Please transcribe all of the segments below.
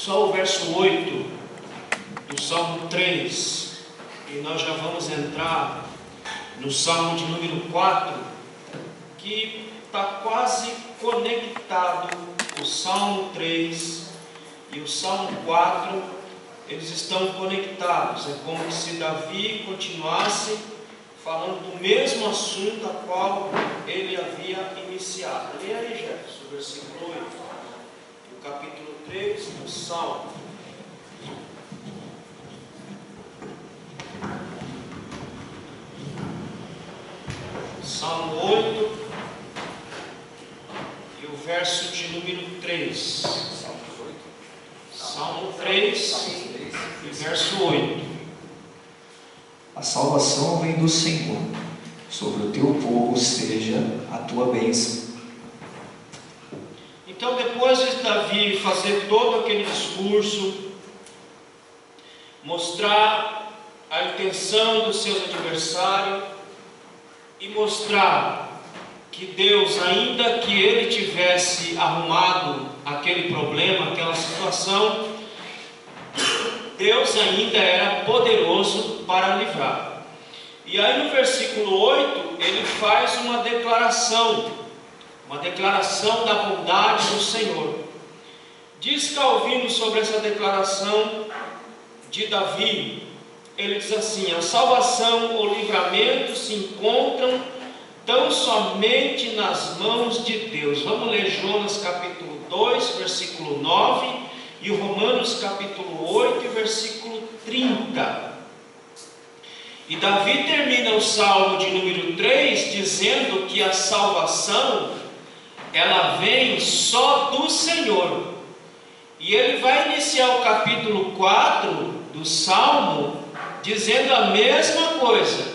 só o verso 8 do Salmo 3, e nós já vamos entrar no Salmo de número 4, que está quase conectado. O Salmo 3 e o Salmo 4, eles estão conectados. É como se Davi continuasse falando do mesmo assunto a qual ele havia iniciado. Leia aí, Jefferson, o versículo 8, do capítulo 3 do Salmo. Salmo 8 e o verso de número 3. Salmo 3 e verso 8. A salvação vem do Senhor, sobre o teu povo seja a tua bênção. Então, depois de Davi fazer todo aquele discurso, mostrar a intenção dos seus adversários e mostrar que Deus, ainda que ele tivesse arrumado aquele problema, aquela situação, Deus ainda era poderoso para livrar. E aí no versículo 8, ele faz uma declaração da bondade do Senhor. Diz Calvino sobre essa declaração de Davi, ele diz assim: a salvação ou livramento se encontram tão somente nas mãos de Deus. Vamos ler Jonas capítulo 2, versículo 9, e Romanos capítulo 8, versículo 30. E Davi termina o Salmo de número 3 dizendo que a salvação, ela vem só do Senhor. E ele vai iniciar o capítulo 4 do Salmo dizendo a mesma coisa,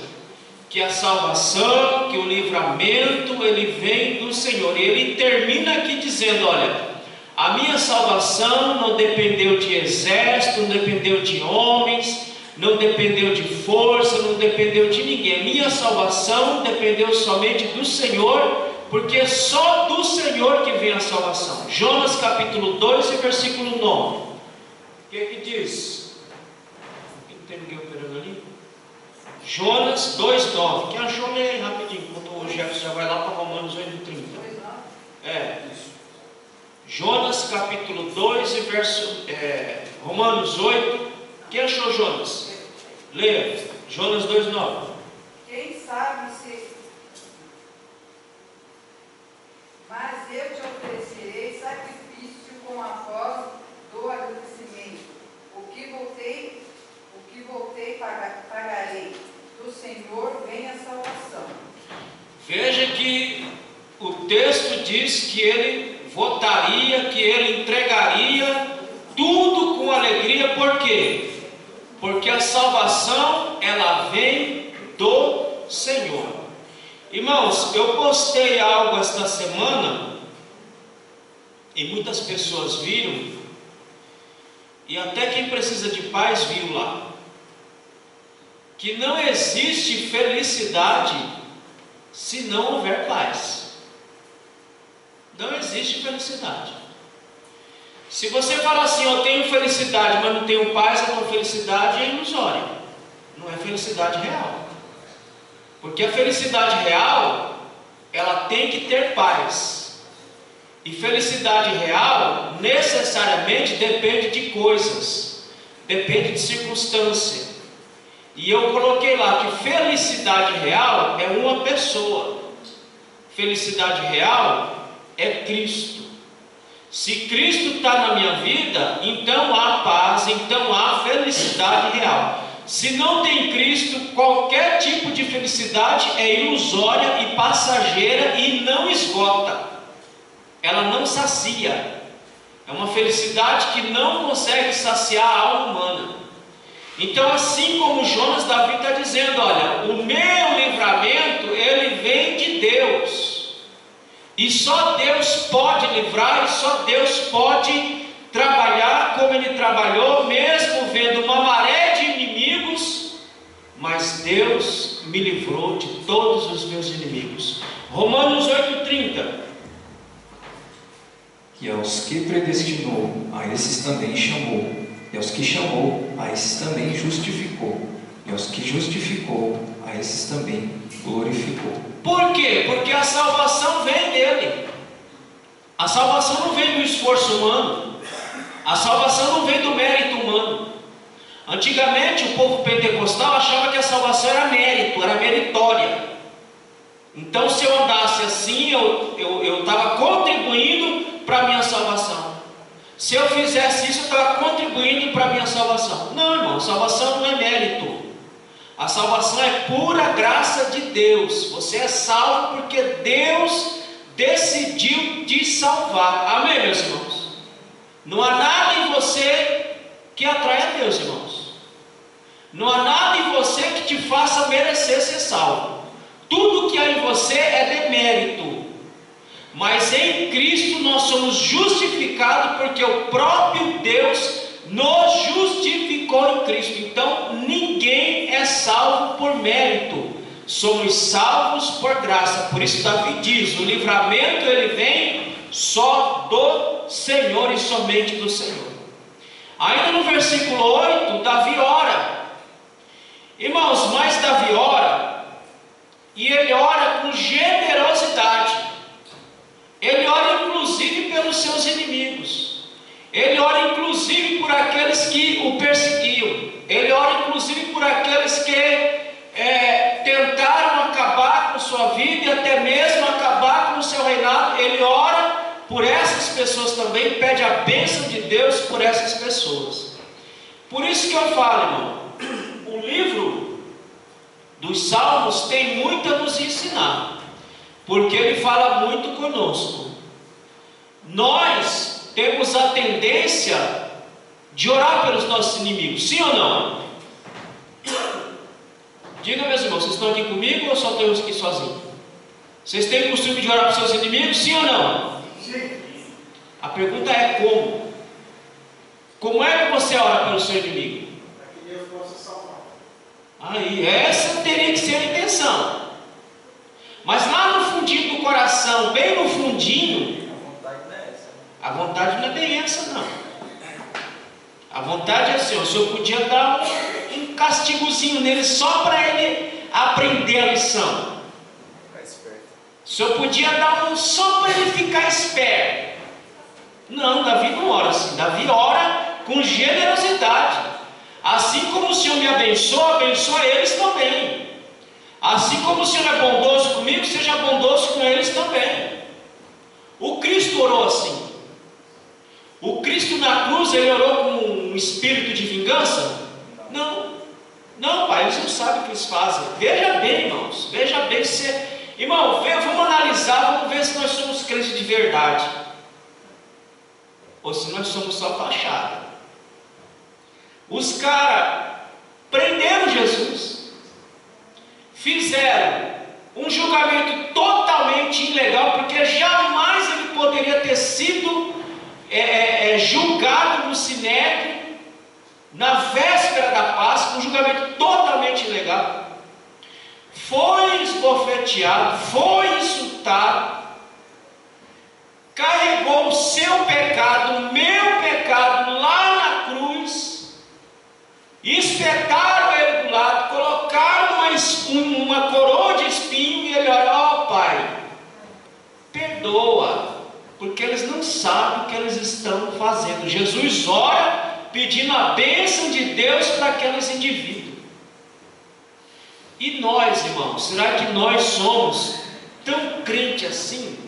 que a salvação, que o livramento, ele vem do Senhor. E ele termina aqui dizendo: olha, a minha salvação não dependeu de exército, não dependeu de homens, não dependeu de força, não dependeu de ninguém. Minha salvação dependeu somente do Senhor, porque é só do Senhor que vem a salvação. Jonas capítulo 2 e versículo 9. O que diz? Não tem ninguém operando ali? Jonas 2,9. Quem achou, lê aí rapidinho, enquanto o Jefferson já vai lá para Romanos 8,30. Jonas capítulo 2 e verso Romanos 8. Quem achou, Jonas? Leia. Jonas 2,9. Quem sabe se... Mas eu te oferecerei sacrifício com a voz do agradecimento. O que voltei pagarei. Do Senhor vem a salvação. Veja que o texto diz que ele votaria, que ele entregaria tudo com alegria. Por quê? Porque a salvação, ela vem do Senhor. Irmãos, eu postei algo esta semana e muitas pessoas viram, e até quem precisa de paz viu lá, que não existe felicidade se não houver paz. Não existe felicidade. Se você fala assim: eu tenho felicidade, mas não tenho paz, a tua felicidade é ilusória, não é felicidade real. Porque a felicidade real, ela tem que ter paz. E felicidade real necessariamente depende de coisas, depende de circunstância. E eu coloquei lá que felicidade real é uma pessoa. Felicidade real é Cristo. Se Cristo está na minha vida, então há paz, então há felicidade real. Se não tem Cristo, qualquer tipo de felicidade é ilusória e passageira e não esgota. Ela não sacia. É uma felicidade que não consegue saciar a alma humana. Então, assim como Jonas, Davi está dizendo: olha, o meu livramento, ele vem de Deus. E só Deus pode livrar, e só Deus pode trabalhar como Ele trabalhou, mesmo vendo uma maré de inimigos, mas Deus me livrou de todos os meus inimigos. Romanos 8,30. E aos que predestinou, a esses também chamou. E aos que chamou, a esses também justificou. E aos que justificou, a esses também glorificou. Por quê? Porque a salvação vem dele. A salvação não vem do esforço humano. A salvação não vem do mérito humano. Antigamente o povo pentecostal achava que a salvação era mérito, era meritória. Então se eu andasse assim, eu estava contribuindo para a minha salvação. Se eu fizesse isso, eu estava contribuindo para a minha salvação. Não, irmão, a salvação não é mérito. A salvação é pura graça de Deus. Você é salvo porque Deus decidiu te salvar. Amém, meus irmãos? Não há nada em você que atrai a Deus, irmãos. Não há nada em você que te faça merecer ser salvo. Tudo que há em você é demérito. Mas em Cristo nós somos justificados porque o próprio Deus nos justificou em Cristo. Então ninguém é salvo por mérito. Somos salvos por graça. Por isso Davi diz: o livramento ele vem só do Senhor e somente do Senhor. Ainda no versículo 8, Davi ora. Irmãos, mas Davi ora, e ele ora com generosidade. Ele ora inclusive pelos seus inimigos. Ele ora inclusive por aqueles que o perseguiam. Ele ora inclusive por aqueles que tentaram acabar com sua vida e até mesmo acabar com o seu reinado. Ele ora por essas pessoas também, pede a bênção de Deus por essas pessoas. Por isso que eu falo, irmão, o livro dos Salmos tem muito a nos ensinar, porque ele fala muito conosco. Nós temos a tendência de orar pelos nossos inimigos, sim ou não? Diga, meus irmãos, vocês estão aqui comigo ou só tenho aqui sozinho? Vocês têm o costume de orar para os seus inimigos, sim ou não? Sim. A pergunta é como? Como é que você ora pelo seu inimigo? Para que Deus possa salvar. Aí, essa teria que ser a intenção. Mas lá no fundinho do coração, bem no fundinho, A vontade não é essa. a vontade não é bem essa, não. A vontade é assim: o senhor podia dar um castigozinho nele só para ele aprender a lição. Ficar esperto. O senhor podia dar só para ele ficar esperto. Não, Davi não ora assim. Davi ora com generosidade. Assim como o Senhor me abençoa, abençoa eles também. Assim como o Senhor é bondoso comigo, seja bondoso com eles também. O Cristo orou assim. O Cristo na cruz, ele orou com um espírito de vingança? Não. Não, pai, eles não sabem o que eles fazem. Veja bem, irmãos. Veja bem se... Irmão, vamos analisar, vamos ver se nós somos crentes de verdade. Ou se nós somos só fachada. Os caras prenderam Jesus. Fizeram um julgamento totalmente ilegal, porque jamais ele poderia ter sido julgado no Sinédrio na véspera da Páscoa, um julgamento totalmente ilegal. Foi esbofeteado, foi insultado, carregou o seu pecado, o meu pecado lá na cruz, espetaram ele do lado, colocaram uma coroa de espinho e ele ora: ó Pai, perdoa, porque eles não sabem o que eles estão fazendo. Jesus ora pedindo a bênção de Deus para aqueles indivíduos. E nós, irmãos, será que nós somos tão crente assim,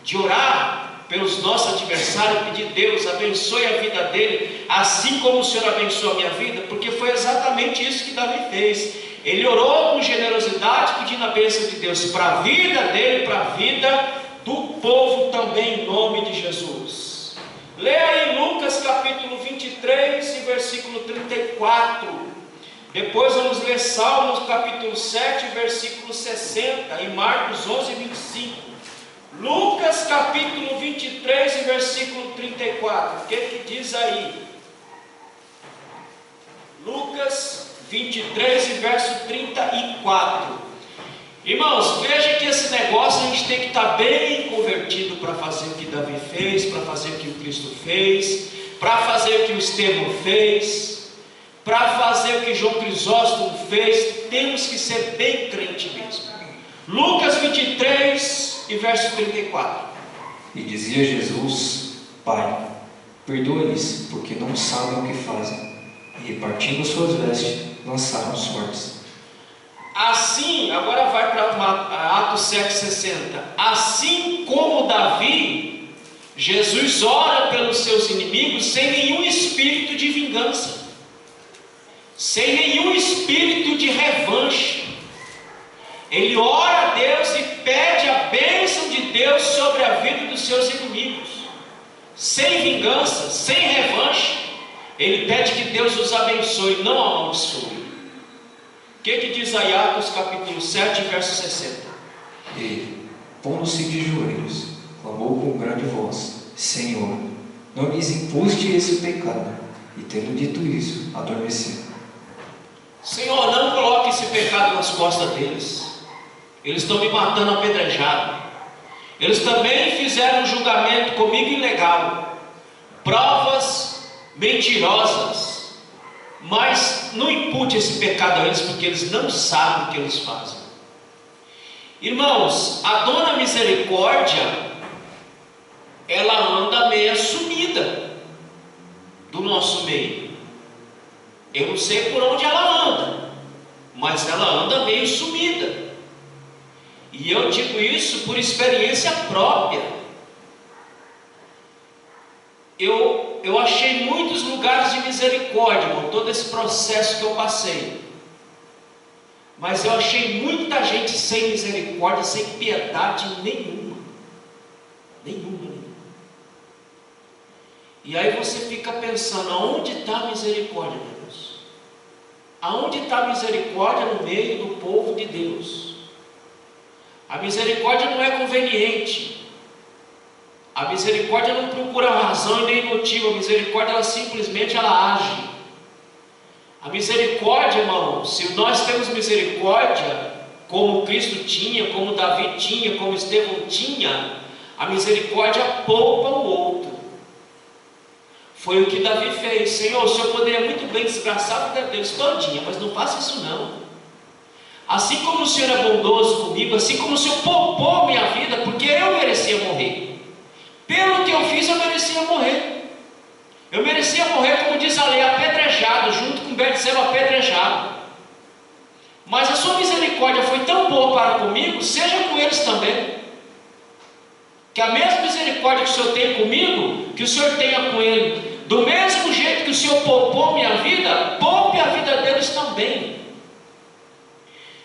de orar pelos nossos adversários, pedir: Deus abençoe a vida dele, assim como o Senhor abençoou a minha vida? Porque foi exatamente isso que Davi fez. Ele orou com generosidade, pedindo a bênção de Deus para a vida dele, para a vida do povo também, em nome de Jesus. Leia aí Lucas capítulo 23 e versículo 34. Depois vamos ler Salmos capítulo 7, versículo 60 e Marcos 11, 25. Lucas capítulo 23 e versículo 34. O que diz aí? Lucas 23 e verso 34. Irmãos, veja que esse negócio a gente tem que estar bem convertido para fazer o que Davi fez, para fazer o que o Cristo fez, para fazer o que o Estevão fez, para fazer o que João Crisóstomo fez. Temos que ser bem crente mesmo. Lucas 23 e verso 34. E dizia Jesus: Pai, perdoa-lhes, porque não sabem o que fazem. E repartindo suas vestes, lançaram sortes. Assim, agora vai para Atos 7,60. Assim como Davi, Jesus ora pelos seus inimigos sem nenhum espírito de vingança, sem nenhum espírito de revanche. Ele ora a Deus e pede a bênção de Deus sobre a vida dos seus inimigos, sem vingança, sem revanche. Ele pede que Deus os abençoe, não amaldiçoe. O que diz aí Atos capítulo 7, verso 60? E, pondo-se de joelhos, clamou com grande voz: Senhor, não lhes impuste esse pecado. E tendo dito isso, adormeceu. Senhor, não coloque esse pecado nas costas deles. Eles estão me matando apedrejado. Eles também fizeram um julgamento comigo ilegal, provas mentirosas. Mas não impute esse pecado a eles, porque eles não sabem o que eles fazem. Irmãos, a Dona Misericórdia, ela anda meio sumida do nosso meio. Eu não sei por onde ela anda, mas ela anda meio sumida. E eu digo isso por experiência própria. Eu achei muitos lugares de misericórdia, irmão, todo esse processo que eu passei. Mas eu achei muita gente sem misericórdia, sem piedade nenhuma. Nenhuma. E aí você fica pensando, aonde está a misericórdia, meu Deus? Aonde está a misericórdia no meio do povo de Deus? A misericórdia não é conveniente. A misericórdia não procura razão e nem motivo. A misericórdia, ela simplesmente age. A misericórdia, irmão, se nós temos misericórdia, como Cristo tinha, como Davi tinha, como Estevão tinha, a misericórdia poupa o outro. Foi o que Davi fez. Senhor, o Senhor poderia muito bem desgraçar a vida deles todinha, mas não faça isso não. Assim como o Senhor é bondoso comigo, assim como o Senhor poupou minha vida, porque eu merecia morrer. Pelo que eu fiz, eu merecia morrer. Eu merecia morrer, como diz a lei, apedrejado, junto com Betseba apedrejado. Mas a sua misericórdia foi tão boa para comigo, seja com eles também. Que a mesma misericórdia que o Senhor tem comigo, que o Senhor tenha com ele. Do mesmo jeito que o Senhor poupou minha vida, poupe a vida deles também.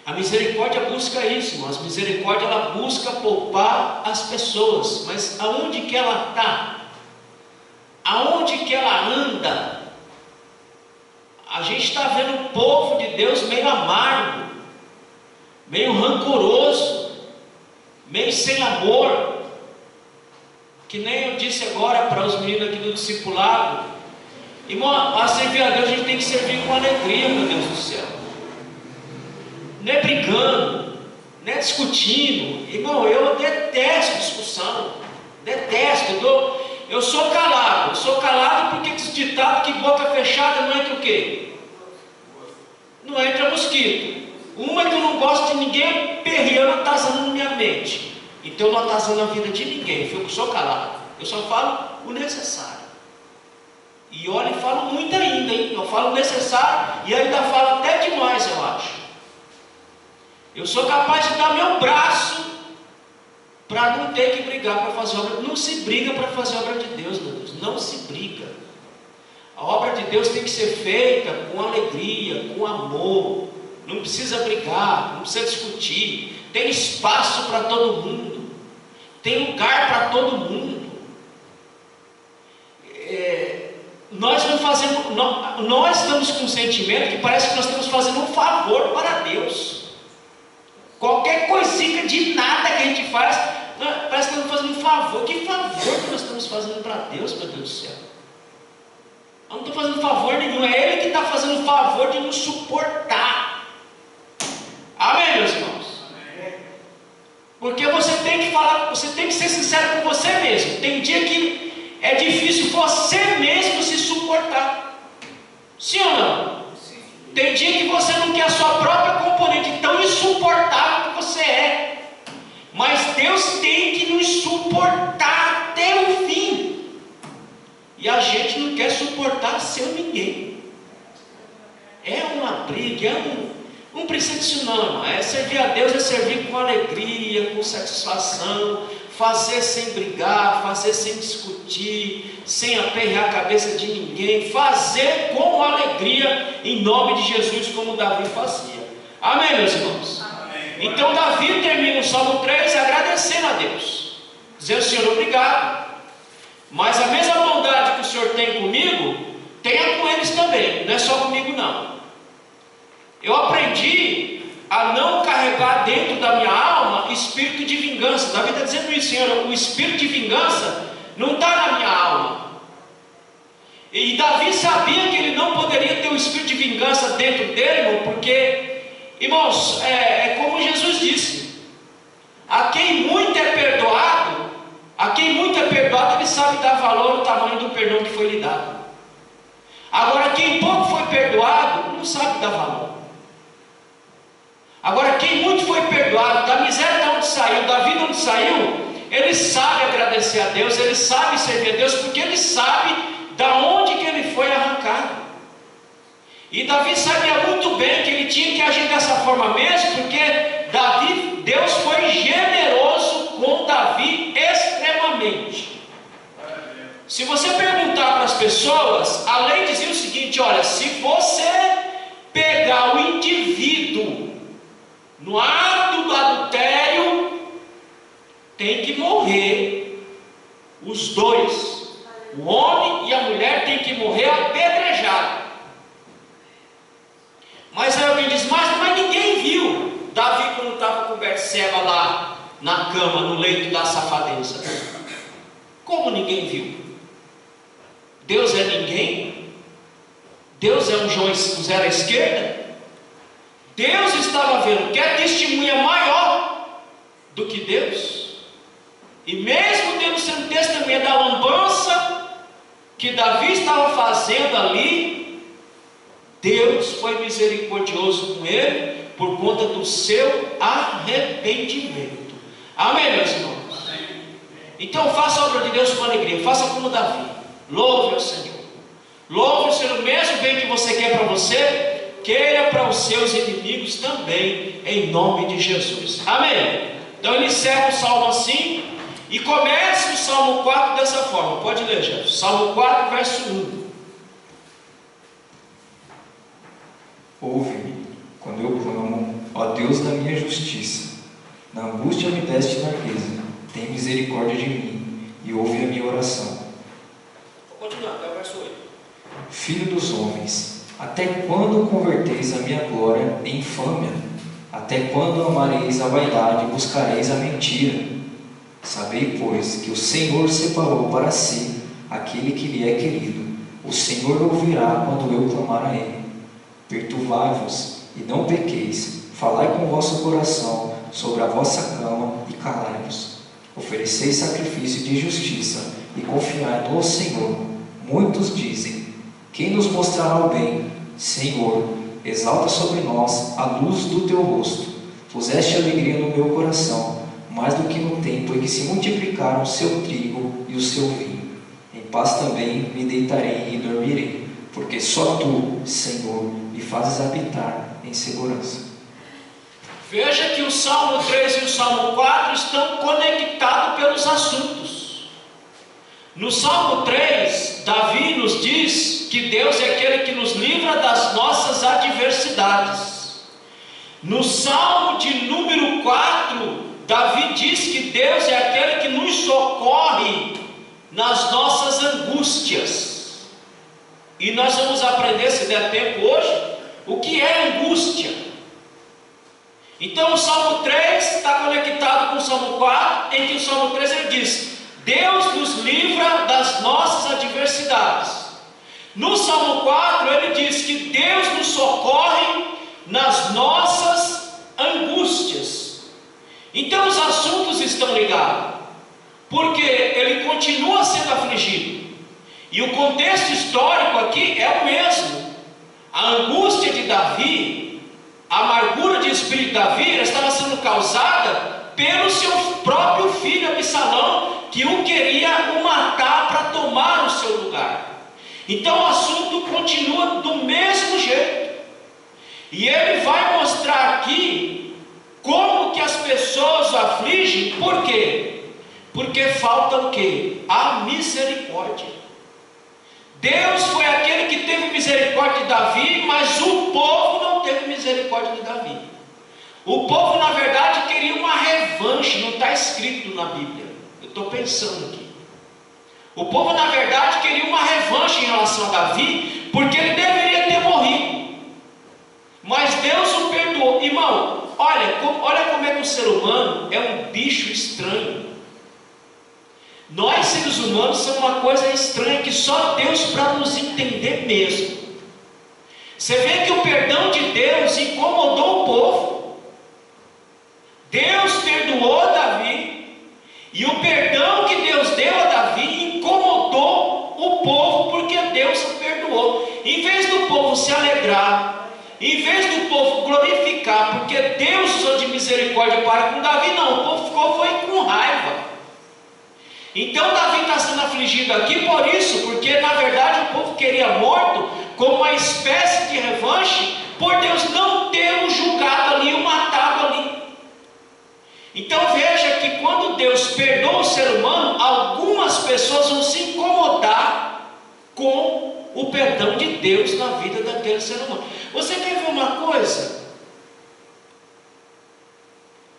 A misericórdia busca isso, irmãos. A misericórdia, ela busca poupar as pessoas. Mas aonde que ela está? Aonde que ela anda? A gente está vendo o povo de Deus meio amargo, meio rancoroso, meio sem amor. Que nem eu disse agora para os meninos aqui do discipulado. Irmão, a servir a Deus a gente tem que servir com alegria, meu Deus do céu. Não é brigando, não é discutindo. Irmão, eu detesto discussão. Detesto. Eu sou calado. Eu sou calado porque diz ditado que boca fechada não entra o quê? Não entra mosquito. Uma que eu não gosto de ninguém perreando, atazanando na minha mente. Então eu não atazano a vida de ninguém. Eu sou calado. Eu só falo o necessário. E olha, eu falo muito ainda, hein? Eu falo o necessário e ainda falo até demais, eu acho. Eu sou capaz de dar meu braço para não ter que brigar para fazer obra. Não se briga para fazer a obra de Deus, meu Deus. Não se briga. A obra de Deus tem que ser feita com alegria, com amor. Não precisa brigar, não precisa discutir. Tem espaço para todo mundo. Tem lugar para todo mundo. Nós não fazemos. Nós estamos com um sentimento que parece que nós estamos fazendo um favor para Deus. Qualquer coisinha de nada que a gente faz, parece que nós estamos fazendo um favor. Que favor que nós estamos fazendo para Deus, meu Deus do céu? Eu não estou fazendo favor nenhum, é Ele que está fazendo o favor de nos suportar. Amém, meus irmãos? você tem que ser sincero com você mesmo. Tem dia que é difícil você mesmo se suportar. Sim ou não? Sim. Tem dia que você não quer a sua própria componente, tão insuportável que você é. Mas Deus tem que nos suportar até o fim. E a gente não quer suportar seu ninguém. É uma briga, não precisa disso não, irmão. É servir a Deus, é servir com alegria, com satisfação, fazer sem brigar, fazer sem discutir, sem aperrear a cabeça de ninguém, fazer com alegria, em nome de Jesus, como Davi fazia. Amém, meus irmãos? Amém. Então Davi termina o Salmo 3 agradecendo a Deus, dizendo: Senhor, obrigado, mas a mesma bondade que o Senhor tem comigo, tenha com eles também, não é só comigo não. Eu aprendi a não carregar dentro da minha alma espírito de vingança. Davi está dizendo isso: Senhor, o espírito de vingança não está na minha alma. E Davi sabia que ele não poderia ter o espírito de vingança dentro dele, irmão, porque, irmãos, é como Jesus disse: a quem muito é perdoado, ele sabe dar valor ao tamanho do perdão que foi lhe dado. Agora, quem pouco foi perdoado, não sabe dar valor. Agora, quem muito foi perdoado, da miséria de onde saiu, da vida onde saiu, ele sabe agradecer a Deus, ele sabe servir a Deus, porque ele sabe da onde que ele foi arrancado. E Davi sabia muito bem que ele tinha que agir dessa forma mesmo, porque Deus foi generoso com Davi extremamente. Se você perguntar para as pessoas, a lei dizia o seguinte: olha, se você pegar o indivíduo no ato do adultério, tem que morrer os dois, o homem e a mulher tem que morrer apedrejado. Mas aí alguém diz: mas ninguém viu Davi quando estava com Betseba lá na cama, no leito da safadeza. Como ninguém viu? Deus é ninguém? Deus é um João zero à esquerda? Deus estava vendo. Quer testemunha maior do que Deus? E mesmo Deus sendo testemunha da lambança que Davi estava fazendo ali, Deus foi misericordioso com ele por conta do seu arrependimento. Amém, meus irmãos? Então faça a obra de Deus com alegria, faça como Davi. Louve ao Senhor. Louve o Senhor, mesmo bem que você quer para você, queira para os seus inimigos também, em nome de Jesus. Amém? Então ele encerra o Salmo assim, e começa o Salmo 4 dessa forma. Pode ler, gente. Salmo 4, verso 1. Ouve-me quando eu clamo, ó Deus da minha justiça. Na angústia me deste largueza. Tem misericórdia de mim e ouve a minha oração. Vou continuar, até o verso 8. Filho dos homens, até quando converteis a minha glória em infâmia? Até quando amareis a vaidade e buscareis a mentira? Sabei, pois, que o Senhor separou para si aquele que lhe é querido. O Senhor ouvirá quando eu clamar a Ele. Perturbai-vos e não pequeis. Falai com o vosso coração sobre a vossa cama e calai-vos. Ofereceis sacrifício de justiça e confiai no Senhor. Muitos dizem: quem nos mostrará o bem? Senhor, exalta sobre nós a luz do teu rosto. Puseste alegria no meu coração, mais do que no tempo em que se multiplicaram o seu trigo e o seu vinho. Em paz também me deitarei e dormirei, porque só tu, Senhor, me fazes habitar em segurança. Veja que o Salmo 3 e o Salmo 4 estão conectados pelos assuntos. No Salmo 3, Davi nos diz que Deus é aquele que nos livra das nossas adversidades. No Salmo de número 4, Davi diz que Deus é aquele que nos socorre nas nossas angústias. E nós vamos aprender, se der tempo hoje, o que é angústia. Então o Salmo 3 está conectado com o Salmo 4, em que o Salmo 3 ele diz: Deus nos livra das nossas adversidades. No Salmo 4 ele diz que Deus nos socorre nas nossas angústias. Então os assuntos estão ligados. porque ele continua sendo afligido. E o contexto histórico aqui é o mesmo. A angústia de Davi, a amargura de espírito de Davi, ela estava sendo causada pelo seu próprio filho Absalão, que o queria o matar para tomar o seu lugar. Então o assunto continua do mesmo jeito. E ele vai mostrar aqui como que as pessoas o afligem. Por quê? Porque falta o quê? A misericórdia. Deus foi aquele que teve misericórdia de Davi, mas o povo não teve misericórdia de Davi. O povo, na verdade, queria uma revanche. Não está escrito na Bíblia. Eu estou pensando aqui. O povo, na verdade, queria uma revanche em relação a Davi, porque ele deveria ter morrido. Mas Deus o perdoou. Irmão, olha como é que o ser humano é um bicho estranho. Nós, seres humanos, somos uma coisa estranha que só Deus para nos entender mesmo. Você vê que o perdão de Deus incomodou o povo. Deus perdoou Davi, e o perdão que Deus deu a Davi incomodou o povo, porque Deus o perdoou. Em vez do povo se alegrar, em vez do povo glorificar, porque Deus usou de misericórdia para com Davi, não, o povo foi com raiva. Então Davi está sendo afligido aqui por isso, porque na verdade o povo queria morto como uma espécie de revanche, por Deus não ter o julgado ali, o matado ali. Então veja que quando Deus perdoa o ser humano, algumas pessoas vão se incomodar com o perdão de Deus na vida daquele ser humano. Você quer ver uma coisa?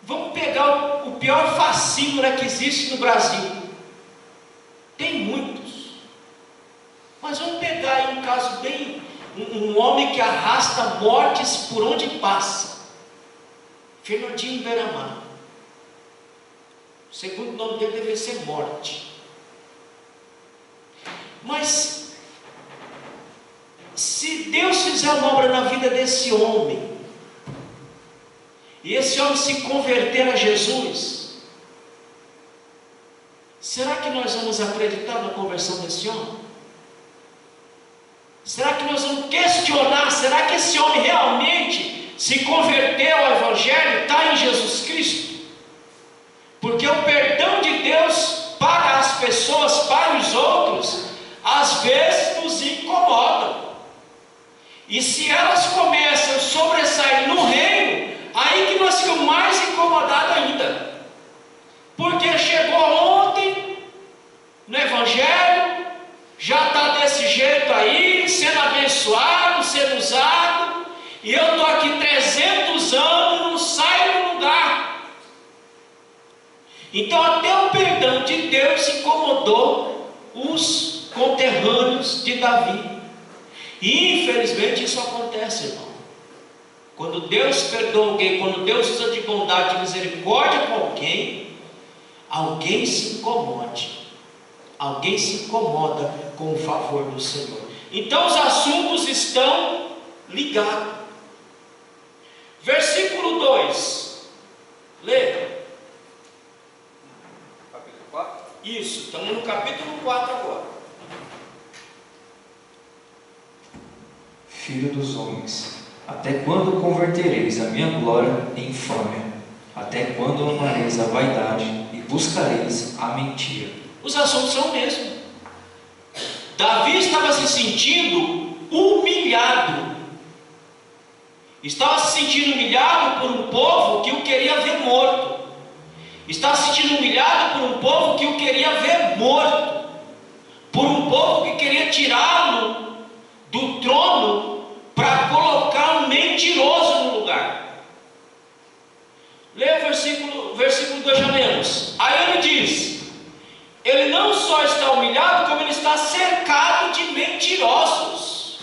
Vamos pegar o pior facínora que existe no Brasil. Tem muitos. Mas vamos pegar aí um caso bem... Um homem que arrasta mortes por onde passa. Fernandinho Beiramar. O segundo nome dele deve ser Morte. Mas se Deus fizer uma obra na vida desse homem, e esse homem se converter a Jesus, será que nós vamos acreditar na conversão desse homem? Será que nós vamos questionar? Será que esse homem realmente se converteu ao Evangelho? Está em Jesus Cristo? Porque o perdão de Deus para as pessoas, para os outros, às vezes nos incomodam. E se elas começam a sobressair no reino, aí que nós ficamos mais incomodados ainda. Porque chegou ontem no Evangelho, já está desse jeito aí, sendo abençoado, sendo usado, e eu estou aqui 300 anos, não saio do lugar. Então até o perdão de Deus incomodou os conterrâneos de Davi. E infelizmente isso acontece, irmão. Quando Deus perdoa alguém, quando Deus usa de bondade, de misericórdia com alguém, alguém se incomode. Alguém se incomoda com o favor do Senhor. Então os assuntos estão ligados. Versículo 2. Lê. Capítulo 4? Isso, estamos no capítulo 4 agora. Filho dos homens, até quando convertereis a minha glória em infâmia? Até quando amareis a vaidade e buscareis a mentira? Os assuntos são o mesmo. Davi estava se sentindo humilhado. Estava se sentindo humilhado por um povo que o queria ver morto. Estava se sentindo humilhado por um povo que o queria ver morto. Por um povo que queria tirá-lo do trono para colocar um mentiroso no lugar. Leia o versículo 2 já lemos. Aí ele diz: ele não só está humilhado, como ele está cercado de mentirosos,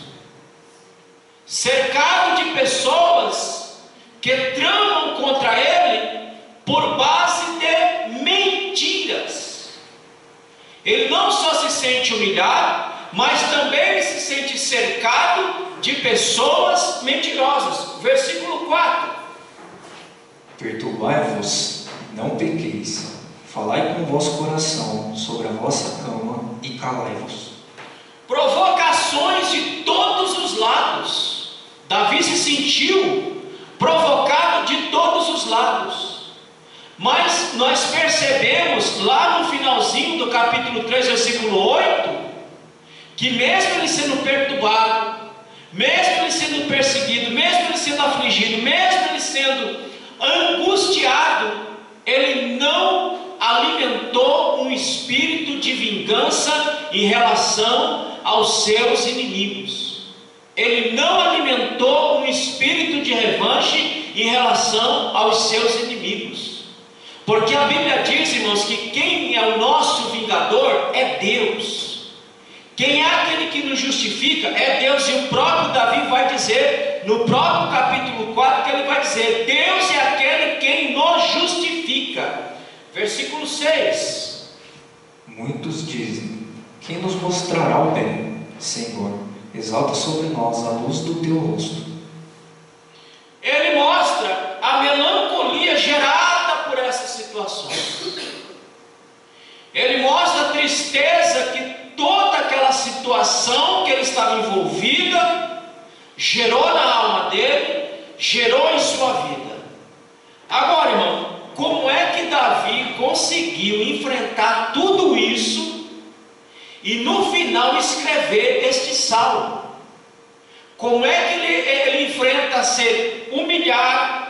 cercado de pessoas que tramam contra ele por base de mentiras. Ele não só se sente humilhado, mas também ele se sente cercado de pessoas mentirosas. Versículo 4. Perturbai-vos, não pequeis, Falai com o vosso coração sobre a vossa cama e calai-vos. Provocações de todos os lados. Davi se sentiu provocado de todos os lados. Mas nós percebemos lá no finalzinho do capítulo 3, versículo 8, que mesmo ele sendo perturbado, mesmo ele sendo perseguido, mesmo ele sendo afligido, mesmo ele sendo angustiado, ele não alimentou um espírito de vingança em relação aos seus inimigos. Ele não alimentou um espírito de revanche em relação aos seus inimigos. Porque a Bíblia diz, irmãos, que quem é o nosso vingador é Deus. Quem é aquele que nos justifica é Deus. E o próprio Davi vai dizer, no próprio capítulo 4, que ele vai dizer: Deus é aquele quem nos justifica. Versículo 6. Muitos dizem: quem nos mostrará o bem? Senhor, exalta sobre nós a luz do teu rosto. Ele mostra a melancolia gerada por essas situações. Ele mostra a tristeza que toda aquela situação que ele estava envolvida gerou na alma dele, gerou em sua vida. Agora, irmão, como é que Davi conseguiu enfrentar tudo isso e no final escrever este salmo? Como é que ele enfrenta ser humilhado?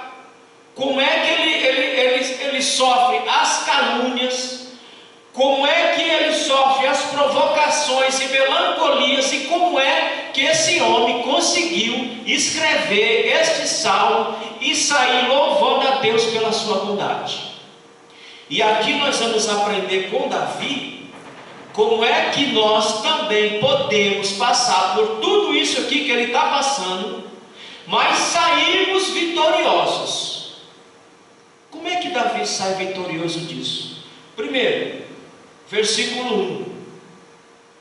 Como é que ele sofre as calúnias? Como é que ele sofre as provocações e melancolias? E como é que esse homem conseguiu escrever este salmo e sair louvando a Deus pela sua bondade? E aqui nós vamos aprender com Davi como é que nós também podemos passar por tudo isso aqui que ele está passando, mas sairmos vitoriosos. Como é que Davi sai vitorioso disso? Primeiro, versículo 1,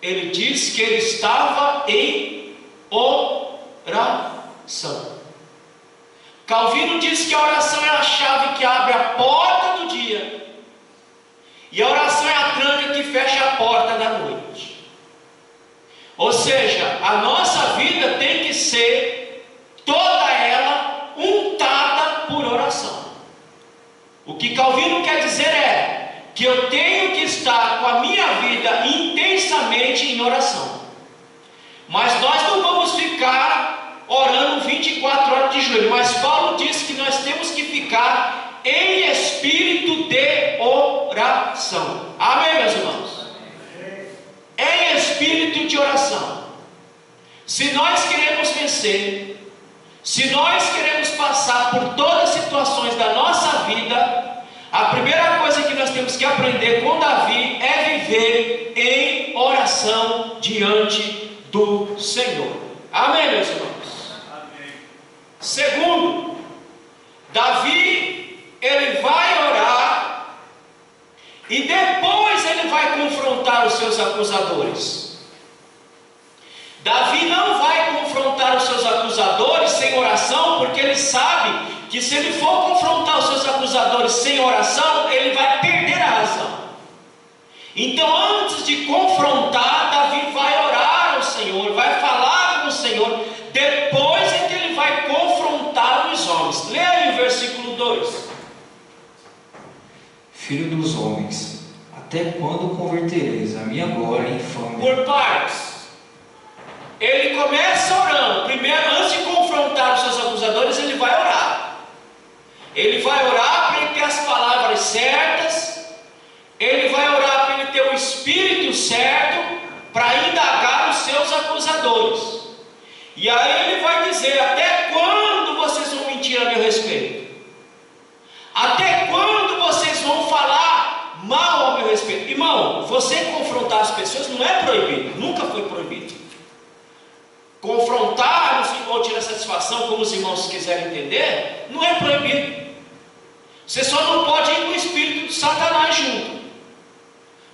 ele diz que ele estava em oração. Calvino diz que a oração é a chave que abre a porta do dia, e a oração é a tranca que fecha a porta da noite. Ou seja, a nossa vida tem que ser toda ela untada por oração. O que Calvino quer dizer é que eu tenho que estar com a minha vida intensamente em oração. Mas nós não vamos ficar orando 24 horas de joelho. Mas Paulo diz que nós temos que ficar em espírito de oração. Amém, meus irmãos? Em espírito de oração. Se nós queremos vencer, se nós queremos passar por todas as situações da nossa vida, a primeira coisa que nós temos que aprender com Davi é viver em oração diante do Senhor. Amém, meus irmãos? Amém. Segundo, Davi, ele vai orar e depois ele vai confrontar os seus acusadores. Davi não vai confrontar os seus acusadores sem oração, porque ele sabe que se ele for confrontar os seus acusadores sem oração, ele vai perder a razão. Então, antes de confrontar, Davi vai orar ao Senhor, vai falar com o Senhor, depois é que ele vai confrontar os homens. Leia aí o versículo 2. Filho dos homens, até quando convertereis a minha glória em infâmia? Por partes. Ele começa orando. Primeiro, antes de confrontar os seus acusadores, ele vai orar. Ele vai orar para ele ter as palavras certas. Ele vai orar para ele ter o espírito certo para indagar os seus acusadores. E aí ele vai dizer: até quando vocês vão mentir a meu respeito? Até quando vocês vão falar mal ao meu respeito? Irmão, você confrontar as pessoas não é proibido, nunca foi proibido. Confrontar ou tirar satisfação, como os irmãos quiserem entender, não é proibido. Você só não pode ir com o espírito de Satanás junto.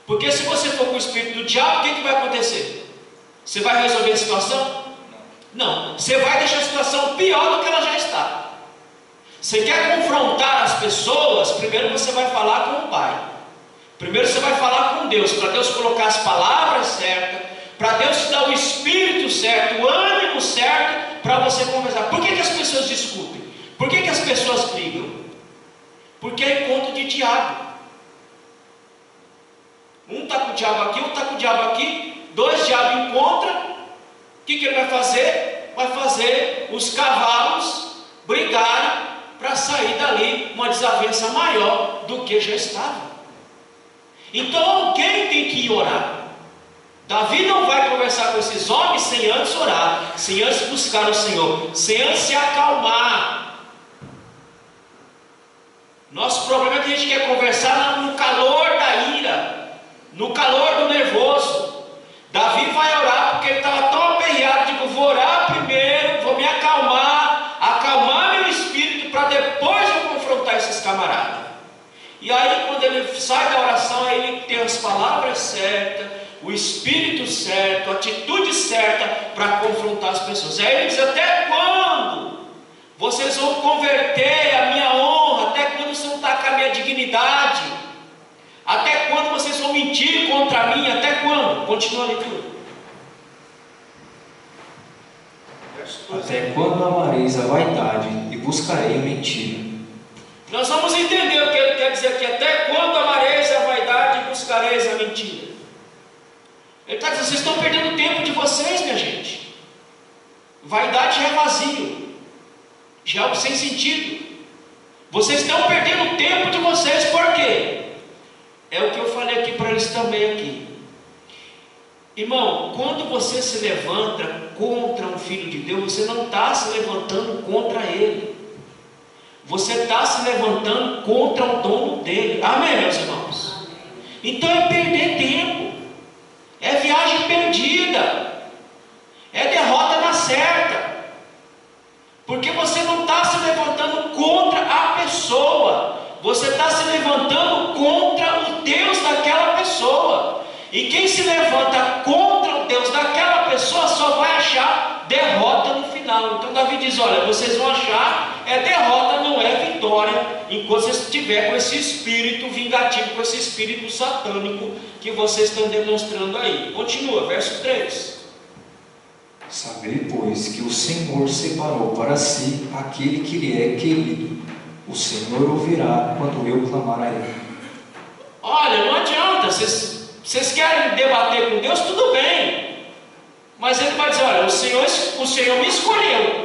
Porque se você for com o espírito do diabo, o que vai acontecer? Você vai resolver a situação? Não. Você vai deixar a situação pior do que ela já está. Você quer confrontar as pessoas? Primeiro você vai falar com o Pai. Primeiro você vai falar com Deus, para Deus colocar as palavras certas, para Deus te dar o espírito certo, o ânimo certo, para você conversar. Por que as pessoas discutem? Por que as pessoas brigam? Porque é encontro de diabo. Um está com o diabo aqui, outro está com o diabo aqui, dois diabos encontram, o que ele vai fazer? Vai fazer os cavalos brigarem para sair dali uma desavença maior do que já estava. Então alguém tem que ir orar. Davi não vai conversar com esses homens sem antes orar, sem antes buscar o Senhor, sem antes se acalmar. Nosso problema é que a gente quer conversar no calor da ira, no calor do nervoso. Davi vai orar porque ele estava tão aperreado, digo, vou orar primeiro, vou me acalmar meu espírito para depois eu confrontar esses camaradas. E aí quando ele sai da oração, aí ele tem as palavras certas, o espírito certo, a atitude certa para confrontar as pessoas. Aí ele diz, até quando vocês vão converter a minha honra? Até quando vocês vão estar com a minha dignidade? Até quando vocês vão mentir contra mim? Até quando? Continua a leitura. Até quando amareis a vaidade e buscarei a mentira? Nós vamos entender o que ele quer dizer aqui. Até quando amareis a vaidade e buscareis a mentira? Ele está dizendo, vocês estão perdendo o tempo de vocês, minha gente. Vaidade já é vazio, já é algo sem sentido. Vocês estão perdendo o tempo de vocês, por quê? É o que eu falei aqui para eles também aqui. Irmão, quando você se levanta contra um filho de Deus, você não está se levantando contra ele. Você está se levantando contra o dono dele. Amém, meus irmãos? Então é perder tempo. É viagem perdida. É derrota na certa. Porque você não está se levantando contra a pessoa. Você está se levantando contra o Deus daquela pessoa. E quem se levanta contra o Deus daquela pessoa só vai achar derrota no final. Então Davi diz, olha, vocês vão achar derrota, não é vitória, enquanto vocês estiverem com esse espírito vingativo, com esse espírito satânico que vocês estão demonstrando aí. Continua, verso 3. Sabei, pois, que o Senhor separou para si aquele que lhe é querido. O Senhor ouvirá quando eu clamar a Ele. Olha, não adianta, vocês querem debater com Deus, tudo bem. Mas Ele vai dizer, olha, o Senhor me escolheu.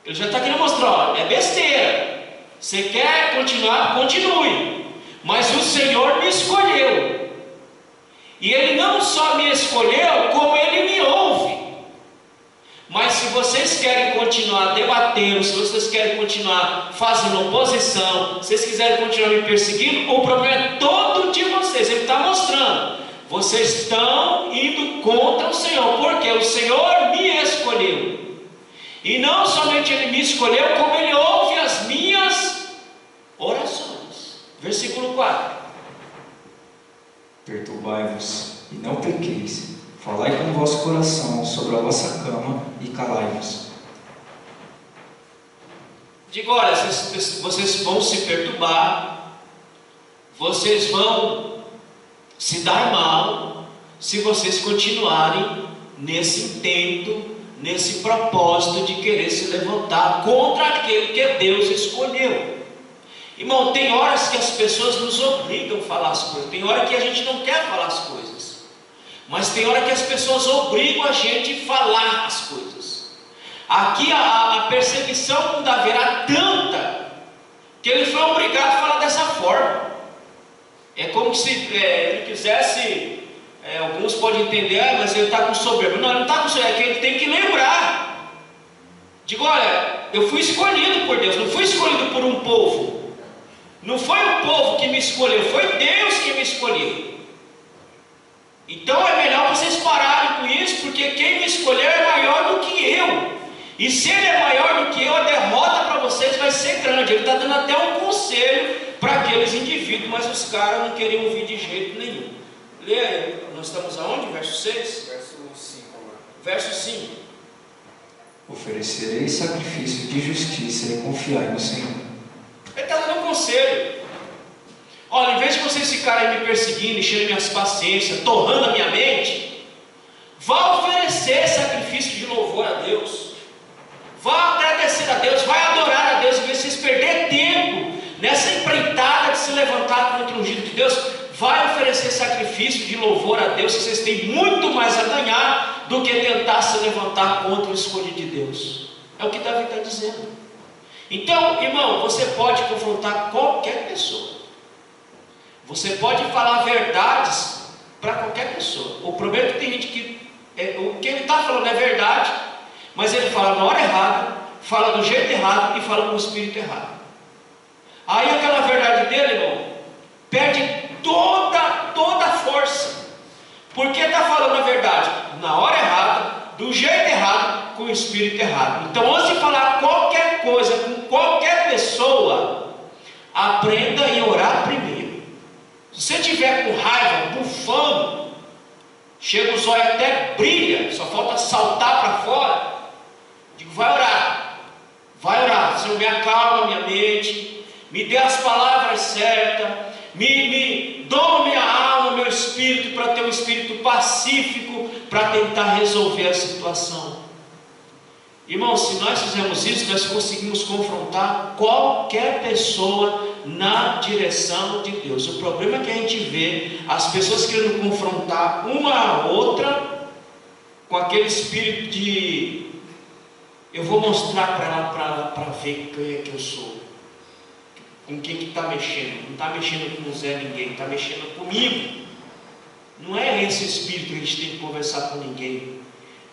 Ele já está querendo mostrar, ó, é besteira. Você quer continuar? Continue. Mas o Senhor me escolheu. E Ele não só me escolheu, como Ele me ouve. Mas se vocês querem continuar debatendo, se vocês querem continuar fazendo oposição, se vocês quiserem continuar me perseguindo, o problema é todo de vocês. Ele está mostrando, vocês estão indo contra o Senhor, porque o Senhor me escolheu. E não somente Ele me escolheu, como Ele ouve as minhas orações. Versículo 4. Perturbai-vos e não pequeis. Falai com o vosso coração sobre a vossa cama e calai-vos. Digo, olha, vocês vão se perturbar, vocês vão se dar mal, se vocês continuarem nesse intento, nesse propósito de querer se levantar contra aquele que Deus escolheu. Irmão, tem horas que as pessoas nos obrigam a falar as coisas, tem hora que a gente não quer falar as coisas. Mas tem hora que as pessoas obrigam a gente a falar as coisas. Aqui a perseguição com Davi era tanta que ele foi obrigado a falar dessa forma. É como se ele quisesse, alguns podem entender, mas ele está com soberba. Não, ele não está com soberba, é que ele tem que lembrar. Digo, olha, eu fui escolhido por Deus, não fui escolhido por um povo. Não foi o povo que me escolheu, foi Deus que me escolheu. Então é melhor vocês pararem com isso, porque quem me escolheu é maior do que eu. E se ele é maior do que eu, a derrota para vocês vai ser grande. Ele está dando até um conselho para aqueles indivíduos, mas os caras não queriam ouvir de jeito nenhum. Leia aí, nós estamos aonde? Verso 6? Verso 5 agora. Verso 5. Oferecerei sacrifício de justiça e confiai no Senhor. Ele está dando um conselho. Olha, em vez de vocês ficarem me perseguindo, enchendo minhas paciências, torrando a minha mente, vá oferecer sacrifício de louvor a Deus. Vá agradecer a Deus, vai adorar a Deus. Em vez de vocês perderem tempo nessa empreitada de se levantar contra o ungido de Deus, vai oferecer sacrifício de louvor a Deus, que vocês têm muito mais a ganhar do que tentar se levantar contra o escolhido de Deus. É o que Davi está dizendo. Então, irmão, você pode confrontar qualquer pessoa. Você pode falar verdades para qualquer pessoa. O problema é que tem gente que o que ele está falando é verdade, mas ele fala na hora errada, fala do jeito errado e fala com o espírito errado. Aí aquela verdade dele, irmão, perde toda a força, porque está falando a verdade na hora errada, do jeito errado, com o espírito errado. Então, antes de falar qualquer coisa com qualquer pessoa, aprenda a orar primeiro. Se você estiver com raiva, bufando, chega os olhos até brilha, só falta saltar para fora, digo, vai orar, Senhor, me acalma minha mente, me dê as palavras certas, me doma minha alma, meu espírito, para ter um espírito pacífico, para tentar resolver a situação. Irmãos, se nós fizermos isso, nós conseguimos confrontar qualquer pessoa na direção de Deus. O problema é que a gente vê as pessoas querendo confrontar uma a outra com aquele espírito de eu vou mostrar para ela para ver quem é que eu sou, com quem que está mexendo. Não está mexendo com o Zé ninguém, está mexendo comigo. Não é esse espírito que a gente tem que conversar com ninguém.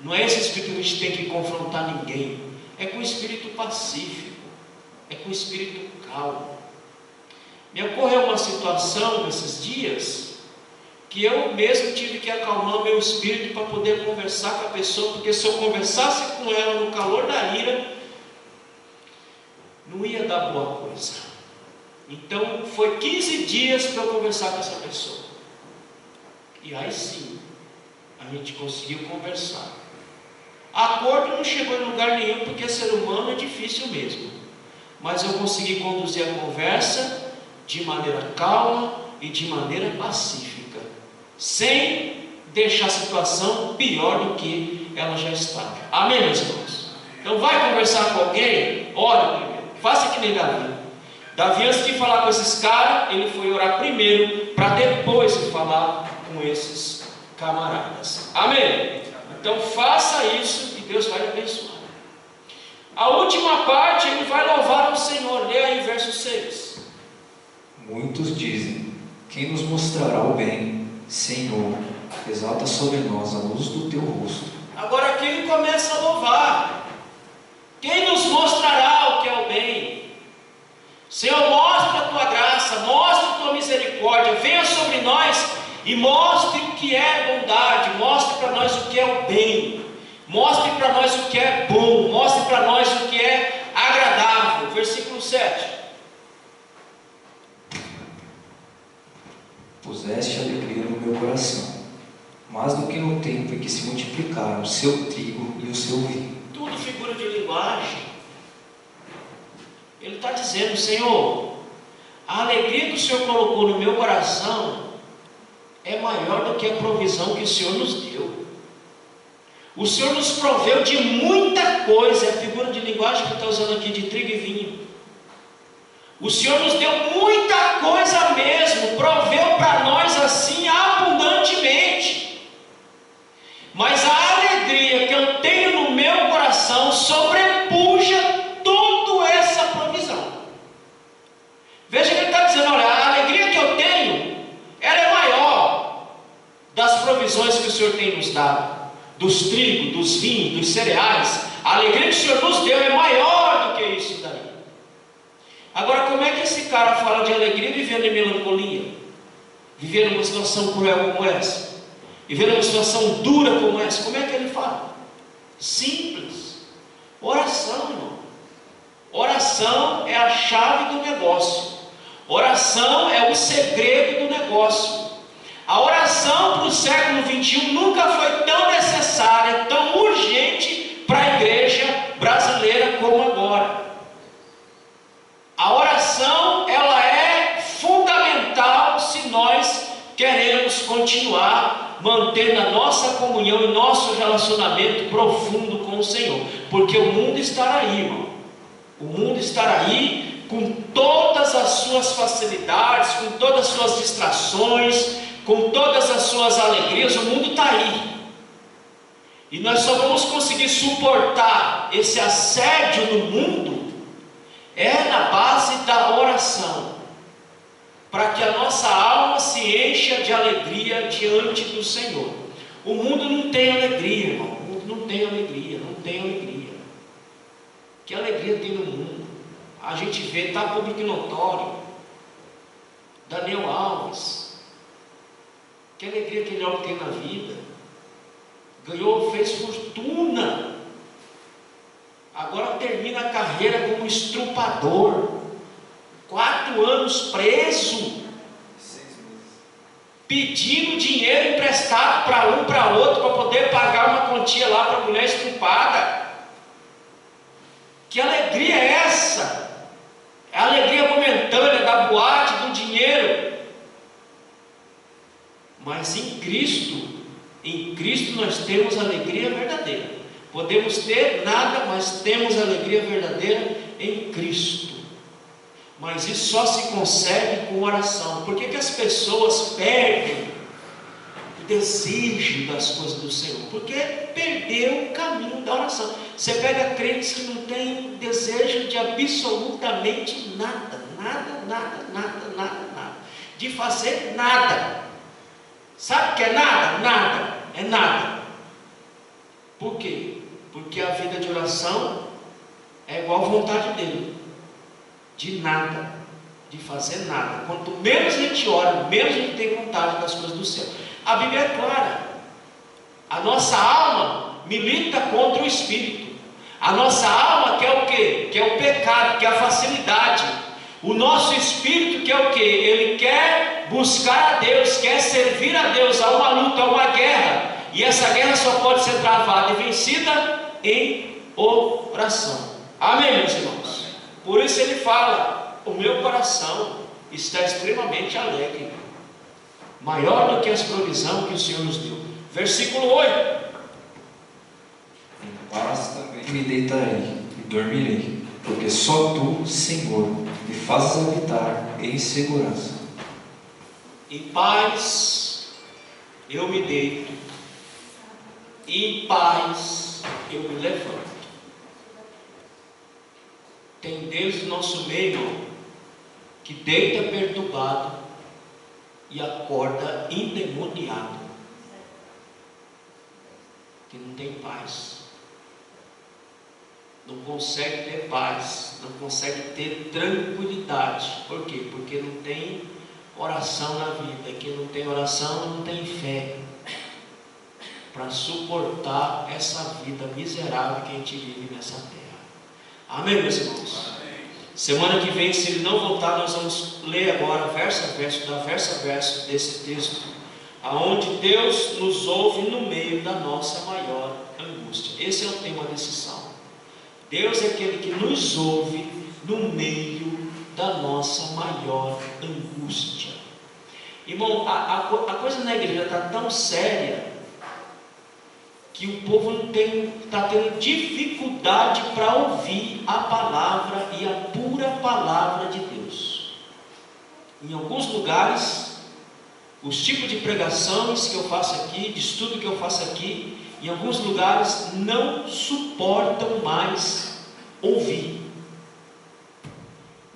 Não é esse espírito que a gente tem que confrontar ninguém. É com o espírito pacífico, é com o espírito calmo. Me ocorreu uma situação nesses dias que eu mesmo tive que acalmar o meu espírito para poder conversar com a pessoa, porque se eu conversasse com ela no calor da ira, não ia dar boa coisa. Então foi 15 dias para eu conversar com essa pessoa, e aí sim a gente conseguiu conversar. Acordo não chegou em lugar nenhum, porque ser humano é difícil mesmo, mas eu consegui conduzir a conversa de maneira calma e de maneira pacífica, sem deixar a situação pior do que ela já estava. Amém, meus irmãos? Então vai conversar com alguém, ora primeiro, faça que nem Davi. Davi, antes de falar com esses caras, ele foi orar primeiro, para depois falar com esses camaradas. Amém? Então faça isso e Deus vai lhe abençoar. A última parte, ele vai louvar ao Senhor. Lê aí verso 6. Muitos dizem: quem nos mostrará o bem? Senhor, exalta sobre nós a luz do teu rosto. Agora aqui ele começa a louvar. Quem nos mostrará o que é o bem? Senhor, mostra a tua graça, mostra a tua misericórdia, venha sobre nós e mostre o que é bondade, mostre para nós o que é o bem, mostre para nós o que é bom, mostre para nós o que é agradável. Versículo 7. Puseste alegria no meu coração, mais do que no tempo em que se multiplicaram o seu trigo e o seu vinho. Tudo figura de linguagem. Ele está dizendo: Senhor, a alegria que o Senhor colocou no meu coração é maior do que a provisão que o Senhor nos deu. O Senhor nos proveu de muita coisa. É a figura de linguagem que está usando aqui, de trigo e vinho. O Senhor nos deu muita coisa mesmo, proveu para nós assim abundantemente. Mas a alegria que eu tenho no meu coração sobrepuja toda essa provisão. Veja que ele está dizendo: olha, a alegria que eu tenho, ela é maior das provisões que o Senhor tem nos dado, dos trigos, dos vinhos, dos cereais. A alegria que o Senhor nos deu é maior do que isso daí. Agora, como é que esse cara fala de alegria vivendo em melancolia? Vivendo uma situação cruel como essa? Vivendo uma situação dura como essa? Como é que ele fala? Simples. Oração, irmão. Oração é a chave do negócio. Oração é o segredo do negócio. A oração para o século XXI nunca foi tão necessária, tão urgente para a igreja brasileira como agora. A oração, ela é fundamental manter na nossa comunhão e nosso relacionamento profundo com o Senhor, porque o mundo estará aí, irmão. O mundo estará aí com todas as suas facilidades, com todas as suas distrações, com todas as suas alegrias. O mundo está aí. E nós só vamos conseguir suportar esse assédio no mundo na base da oração, para que a nossa alma se encha de alegria diante do Senhor. O mundo não tem alegria, irmão. O mundo não tem alegria, não tem alegria. Que alegria tem no mundo? A gente vê, está público e notório. Daniel Alves. Que alegria aquele homem tem na vida. Ganhou, fez fortuna. Agora termina a carreira como estrupador. 4 anos preso, pedindo dinheiro emprestado para um, para outro, para poder pagar uma quantia lá para a mulher estrupada. Que alegria é essa? É a alegria momentânea da boate, do dinheiro. Mas em Cristo nós temos alegria verdadeira. Podemos ter nada, mas temos alegria verdadeira em Cristo. Mas isso só se consegue com oração. Por que as pessoas perdem o desejo das coisas do Senhor? Porque perdeu o caminho da oração. Você pega crentes que não têm desejo de absolutamente nada, de fazer nada. Sabe o que é nada? Nada, é nada. Por quê? Porque a vida de oração é igual à vontade dele. De nada, de fazer nada. Quanto menos a gente ora, menos a gente tem vontade das coisas do céu. A Bíblia é clara. A nossa alma milita contra o Espírito. A nossa alma quer o quê? Quer o pecado, quer a facilidade. O nosso Espírito quer o quê? Ele quer buscar a Deus, quer servir a Deus. Há uma luta, há uma guerra. E essa guerra só pode ser travada e vencida em oração. Amém, meus irmãos? Por isso ele fala: o meu coração está extremamente alegre, maior do que as provisões que o Senhor nos deu. Versículo 8: em paz também me deitarei e dormirei, porque só tu, Senhor, me fazes habitar em segurança. Em paz eu me deito, e em paz eu me levanto. Tem Deus no nosso meio que deita perturbado e acorda endemoniado, que não tem paz, não consegue ter paz, não consegue ter tranquilidade. Por quê? Porque não tem oração na vida. Quem não tem oração não tem fé para suportar essa vida miserável que a gente vive nessa terra. Amém, meus irmãos? Amém. Semana que vem, se ele não voltar, nós vamos ler agora verso a verso desse texto, aonde Deus nos ouve no meio da nossa maior angústia. Esse é o tema desse salmo. Deus é aquele que nos ouve no meio da nossa maior angústia. Irmão, a coisa na igreja está tão séria que o povo está tendo dificuldade para ouvir a palavra e a pura palavra de Deus. Em alguns lugares, os tipos de pregações que eu faço aqui, de estudo que eu faço aqui, em alguns lugares não suportam mais ouvir.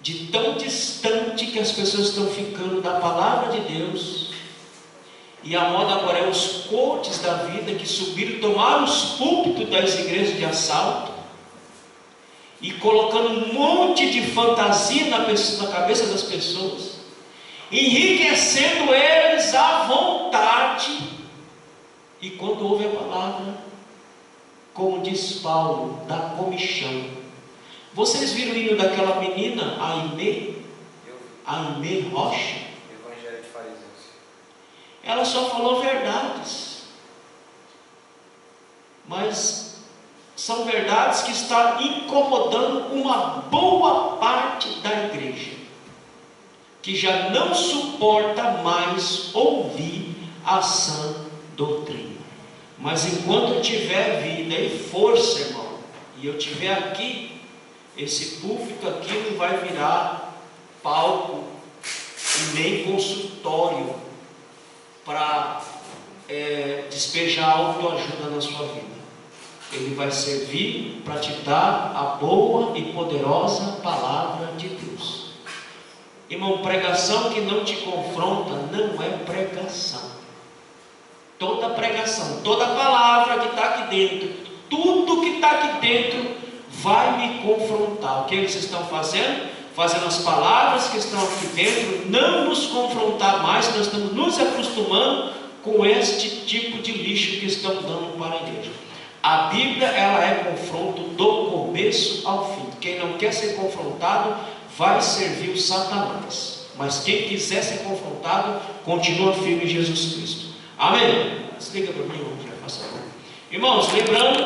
De tão distante que as pessoas estão ficando da palavra de Deus. E a moda agora é os coaches da vida que subiram, tomaram os púlpitos das igrejas de assalto e colocando um monte de fantasia na cabeça das pessoas, enriquecendo eles à vontade. E quando ouve a palavra, como diz Paulo, dá comichão. Vocês viram o hino daquela menina, Aimee Rocha? Ela só falou verdades, mas são verdades que estão incomodando uma boa parte da igreja, que já não suporta mais ouvir a sã doutrina. Mas enquanto eu tiver vida e força, irmão, e eu tiver aqui, esse púlpito aqui não vai virar palco e nem consultório para despejar autoajuda na sua vida. Ele vai servir para te dar a boa e poderosa palavra de Deus. Irmão, pregação que não te confronta não é pregação. Toda pregação, toda palavra que está aqui dentro, tudo que está aqui dentro vai me confrontar. O que eles estão fazendo? Fazendo as palavras que estão aqui dentro não nos confrontar mais. Nós estamos nos acostumando com este tipo de lixo que estão dando para a igreja. A Bíblia, ela é confronto do começo ao fim. Quem não quer ser confrontado vai servir o Satanás, mas quem quiser ser confrontado continua firme em Jesus Cristo. Amém? Explica para mim, irmão, já faça. Irmãos, lembrando